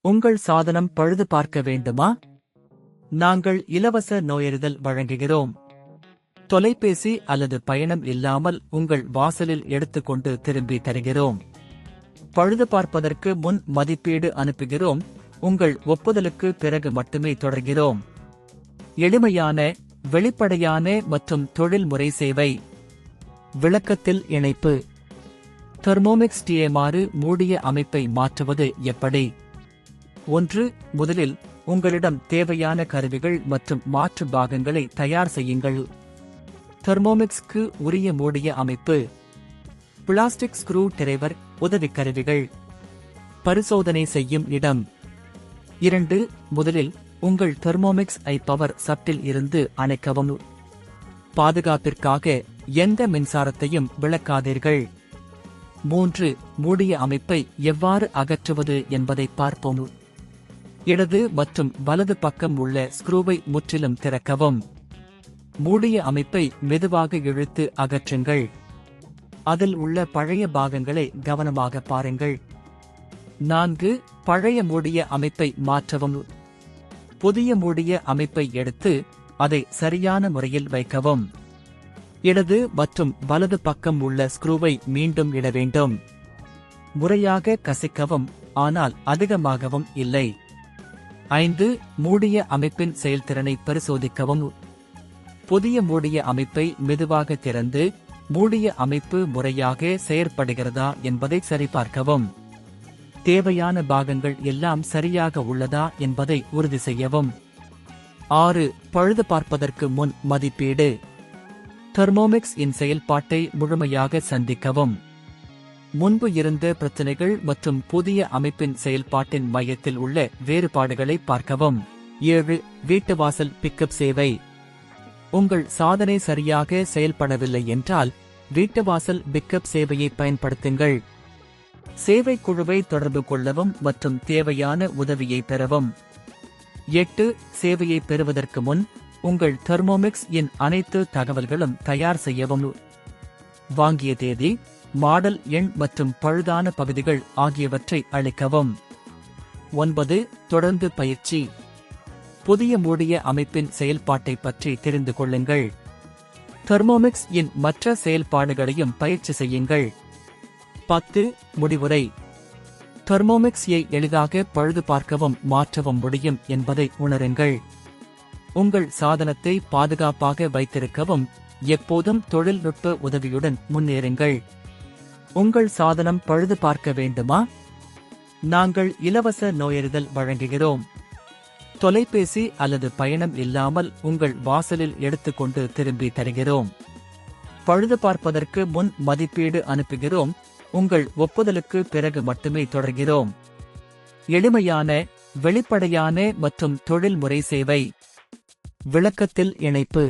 உங்கள் சாதனம் பழுது பார்க்க வேண்டுமா? நாங்கள் இலவச நோயறிதல் வழங்குகிறோம். தொலைபேசி அல்லது பயணம் இல்லாமல் உங்கள் வாசலில் எடுத்துக்கொண்டு திரும்பி தருகிறோம். பழுது பார்ப்பதற்கு முன் மதிப்பீடு அனுப்புகிறோம். உங்கள் ஒப்புதலுக்கு பிறகு மட்டுமே தொடர்கிறோம். எளிமையான, வெளிப்படையான மற்றும் தொழில்முறை சேவை. விளக்கத்தில் இணைப்பு. தெர்மோமிக்ஸ் டிஏமாறு மூடிய அமைப்பை மாற்றுவது எப்படி? 1. முதலில் உங்களிடம் தேவையான கருவிகள் மற்றும் மாற்று பாகங்களை தயார் செய்யுங்கள். தெர்மோமிக்ஸ்க்கு உரிய மூடிய அமைப்பு. பிளாஸ்டிக் ஸ்க்ரூ டிரைவர், உதவி கருவிகள். பரிசோதனை செய்யும் இடம். 2. முதலில் உங்கள் தெர்மோமிக்ஸ் ஐ பவர் சப்டில் இருந்து அணைக்கவும். பாதுகாப்பிற்காக எந்த மின்சாரத்தையும் விளக்காதீர்கள். 3. மூடிய அமைப்பை எவ்வாறு அகற்றுவது என்பதை பார்ப்போம். இடது மற்றும் வலது பக்கம் உள்ள ஸ்க்ரூவை முற்றிலும் திறக்கவும். மூடிய அமைப்பை மெதுவாக இழுத்து அகற்றுங்கள். அதில் உள்ள பழைய பாகங்களை கவனமாக பாருங்கள். 4. பழைய மூடிய அமைப்பை மாற்றவும். புதிய மூடிய அமைப்பை எடுத்து அதை சரியான முறையில் வைக்கவும். இடது மற்றும் வலது பக்கம் உள்ள ஸ்க்ரூவை மீண்டும் இட வேண்டும். முறையாக கசிக்கவும், ஆனால் அதிகமாகவும் இல்லை. 5. மூடிய அமைப்பின் செயல்திறனை பரிசோதிக்கவும். புதிய மூடிய அமைப்பை மெதுவாக திறந்து மூடிய அமைப்பு முறையாக செயற்படுகிறதா என்பதை சரிபார்க்கவும். தேவையான பாகங்கள் எல்லாம் சரியாக உள்ளதா என்பதை உறுதி செய்யவும். 6. பழுது பார்ப்பதற்கு முன் மதிப்பீடு. தெர்மோமிக்ஸ் இன் செயல்பாட்டை முழுமையாக சந்திக்கவும். முன்பு இருந்த பிரச்சினைகள் மற்றும் புதிய அமைப்பின் செயல்பாட்டின் மையத்தில் உள்ள வேறுபாடுகளை பார்க்கவும். 7. வீட்டுவாசல் பிக்கப் சேவை. உங்கள் சாதனை சரியாக செயல்படவில்லை என்றால் வீட்டுவாசல் பிக்கப் சேவையை பயன்படுத்துங்கள். சேவை குழுவை தொடர்பு கொள்ளவும் மற்றும் தேவையான உதவியை பெறவும். 8. சேவையை பெறுவதற்கு முன் உங்கள் தெர்மோமிக்ஸ் இன் அனைத்து தகவல்களும் தயார் செய்யவும். வாங்கிய தேதி, மாடல் எண் மற்றும் பழுதான பகுதிகள் ஆகியவற்றை அளிக்கவும். 9. தொடர்ந்து பயிற்சி. புதிய மூடிய அமைப்பின் செயல்பாட்டை பற்றி தெரிந்து கொள்ளுங்கள். தெர்மோமிக்ஸ் இன் மற்ற செயல்பாடுகளையும் பயிற்சி செய்யுங்கள். 10. முடிவுரை. தெர்மோமிக்ஸை எளிதாக பழுது பார்க்கவும் மாற்றவும் முடியும் என்பதை உணருங்கள். உங்கள் சாதனத்தை பாதுகாப்பாக வைத்திருக்கவும் எப்போதும் தொழில்நுட்ப உதவியுடன் முன்னேறுங்கள். உங்கள் சாதனம் பழுது பார்க்க வேண்டுமா? நாங்கள் இலவச நோயறிதல் வழங்குகிறோம். தொலைபேசி அல்லது பயணம் இல்லாமல் உங்கள் வாசலில் எடுத்துக்கொண்டு திரும்பி தருகிறோம். பழுது பார்ப்பதற்கு முன் மதிப்பீடு அனுப்புகிறோம். உங்கள் ஒப்புதலுக்கு பிறகு மட்டுமே தொடர்கிறோம். எளிமையான, வெளிப்படையான மற்றும் தொழில்முறை சேவை. விளக்கத்தில் இணைப்பு.